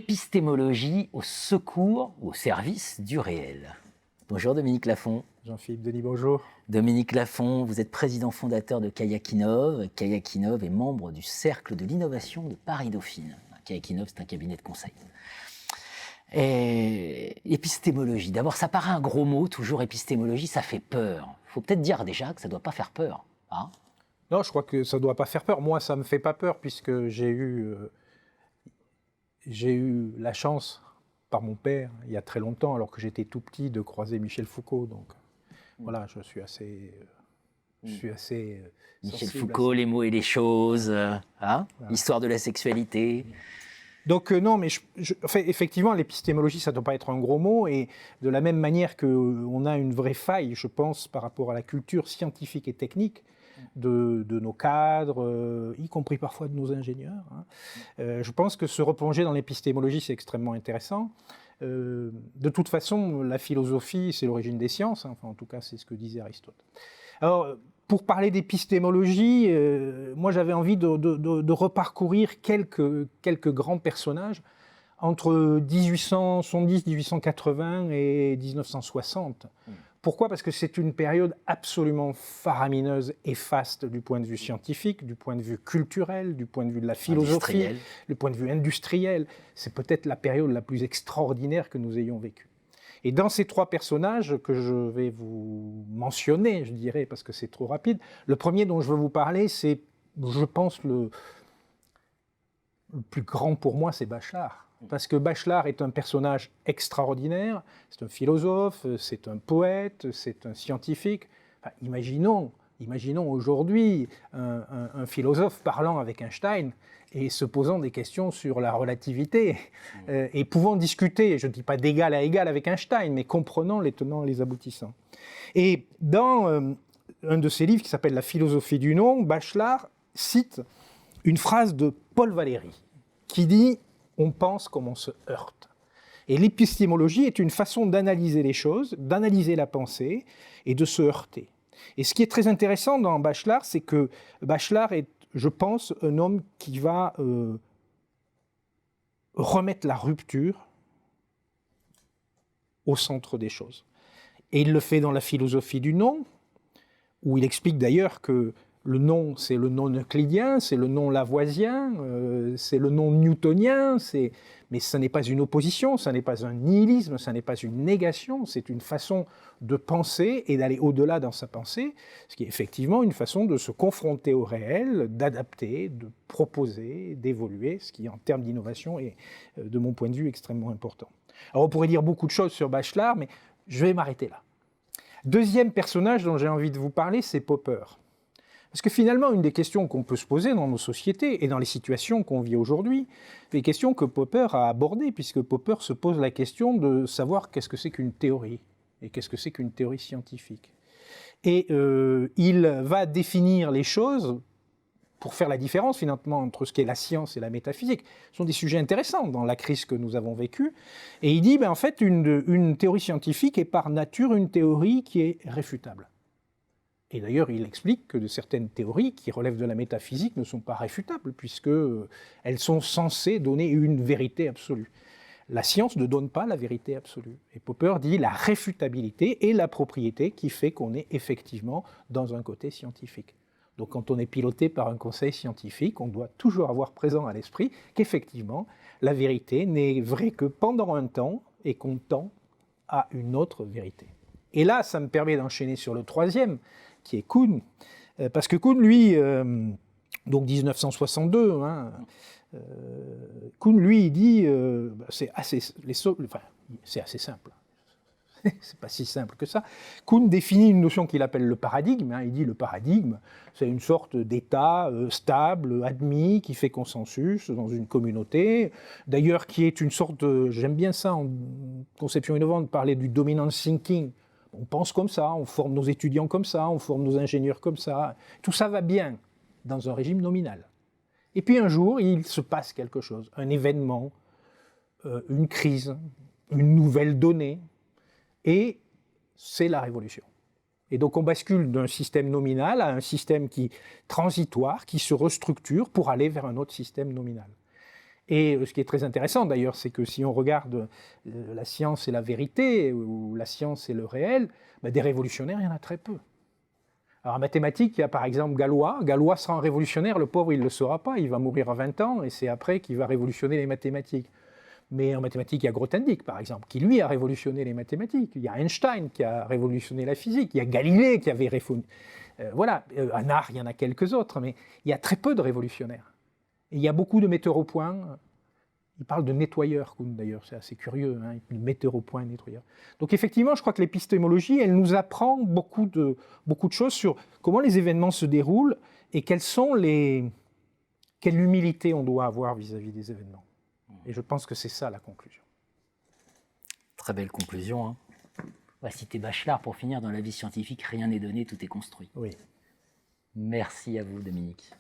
Épistémologie au secours ou au service du réel. Bonjour Dominique Lafont. Jean-Philippe Denis, bonjour. Dominique Lafont, vous êtes président fondateur de Kayakinov. Kayakinov est membre du Cercle de l'innovation de Paris-Dauphine. Kayakinov, c'est un cabinet de conseil. Et épistémologie, d'abord ça paraît un gros mot, toujours épistémologie, ça fait peur. Il faut peut-être dire déjà que ça ne doit pas faire peur. Hein? Non, je crois que ça ne doit pas faire peur. Moi, ça ne me fait pas peur puisque j'ai eu la chance, par mon père, il y a très longtemps, alors que j'étais tout petit, de croiser Michel Foucault. Donc voilà, je suis assez Michel Foucault, les mots et les choses, voilà. Histoire de la sexualité. Donc non, mais effectivement, l'épistémologie, ça ne doit pas être un gros mot, et de la même manière qu'on a une vraie faille, je pense, par rapport à la culture scientifique et technique de nos cadres, y compris parfois de nos ingénieurs. Je pense que se replonger dans l'épistémologie, c'est extrêmement intéressant. De toute façon, la philosophie, c'est l'origine des sciences, enfin, en tout cas, c'est ce que disait Aristote. Alors, pour parler d'épistémologie, moi j'avais envie de reparcourir quelques grands personnages entre 1870, 1880 et 1960. Pourquoi ? Parce que c'est une période absolument faramineuse et faste du point de vue scientifique, du point de vue culturel, du point de vue de la philosophie, du point de vue industriel. C'est peut-être la période la plus extraordinaire que nous ayons vécue. Et dans ces trois personnages que je vais vous mentionner, je dirais, parce que c'est trop rapide, le premier dont je veux vous parler, c'est, je pense, le plus grand pour moi, c'est Bachelard. Parce que Bachelard est un personnage extraordinaire, c'est un philosophe, c'est un poète, c'est un scientifique. Enfin, imaginons aujourd'hui un philosophe parlant avec Einstein et se posant des questions sur la relativité et pouvant discuter, je ne dis pas d'égal à égal avec Einstein, mais comprenant les tenants et les aboutissants. Et dans un de ses livres qui s'appelle La philosophie du non, Bachelard cite une phrase de Paul Valéry qui dit « On pense comme on se heurte ». Et l'épistémologie est une façon d'analyser les choses, d'analyser la pensée et de se heurter. Et ce qui est très intéressant dans Bachelard, c'est que Bachelard est, je pense, un homme qui va remettre la rupture au centre des choses. Et il le fait dans la philosophie du non, où il explique d'ailleurs que le non, c'est le non euclidien, c'est le non lavoisien, c'est le non newtonien, mais ce n'est pas une opposition, ce n'est pas un nihilisme, ce n'est pas une négation, c'est une façon de penser et d'aller au-delà dans sa pensée, ce qui est effectivement une façon de se confronter au réel, d'adapter, de proposer, d'évoluer, ce qui en termes d'innovation est, de mon point de vue, extrêmement important. Alors on pourrait dire beaucoup de choses sur Bachelard, mais je vais m'arrêter là. Deuxième personnage dont j'ai envie de vous parler, c'est Popper. Parce que finalement, une des questions qu'on peut se poser dans nos sociétés et dans les situations qu'on vit aujourd'hui, c'est les questions que Popper a abordées, puisque Popper se pose la question de savoir qu'est-ce que c'est qu'une théorie et qu'est-ce que c'est qu'une théorie scientifique. Et il va définir les choses pour faire la différence finalement entre ce qu'est la science et la métaphysique. Ce sont des sujets intéressants dans la crise que nous avons vécue. Et il dit, en fait, une théorie scientifique est par nature une théorie qui est réfutable. Et d'ailleurs, il explique que certaines théories qui relèvent de la métaphysique ne sont pas réfutables, puisqu'elles sont censées donner une vérité absolue. La science ne donne pas la vérité absolue. Et Popper dit la réfutabilité est la propriété qui fait qu'on est effectivement dans un côté scientifique. Donc quand on est piloté par un conseil scientifique, on doit toujours avoir présent à l'esprit qu'effectivement, la vérité n'est vraie que pendant un temps et qu'on tend à une autre vérité. Et là, ça me permet d'enchaîner sur le troisième, qui est Kuhn, parce que Kuhn, lui, donc 1962, Kuhn, lui, il dit, c'est assez simple, c'est pas si simple que ça. Kuhn définit une notion qu'il appelle le paradigme, il dit le paradigme, c'est une sorte d'état stable, admis, qui fait consensus dans une communauté, d'ailleurs qui est une sorte de, j'aime bien ça en conception innovante, parler du dominant thinking. On pense comme ça, on forme nos étudiants comme ça, on forme nos ingénieurs comme ça. Tout ça va bien dans un régime nominal. Et puis un jour, il se passe quelque chose, un événement, une crise, une nouvelle donnée, et c'est la révolution. Et donc on bascule d'un système nominal à un système transitoire, qui se restructure pour aller vers un autre système nominal. Et ce qui est très intéressant d'ailleurs, c'est que si on regarde la science et la vérité, ou la science et le réel, des révolutionnaires, il y en a très peu. Alors en mathématiques, il y a par exemple Galois. Galois sera un révolutionnaire, le pauvre, il ne le saura pas, il va mourir à 20 ans, et c'est après qu'il va révolutionner les mathématiques. Mais en mathématiques, il y a Grothendieck, par exemple, qui lui a révolutionné les mathématiques. Il y a Einstein qui a révolutionné la physique. Il y a Galilée qui avait révolutionné. Voilà, en art, il y en a quelques autres, mais il y a très peu de révolutionnaires. Et il y a beaucoup de metteurs au point. Il parle de nettoyeurs, Kuhn, d'ailleurs, c'est assez curieux, hein, metteur au point, nettoyeur. Donc effectivement, je crois que l'épistémologie, elle nous apprend beaucoup de choses sur comment les événements se déroulent et quelle humilité on doit avoir vis-à-vis des événements. Et je pense que c'est ça la conclusion. Très belle conclusion. Hein. On va citer Bachelard pour finir. Dans la vie scientifique, rien n'est donné, tout est construit. Oui. Merci à vous, Dominique.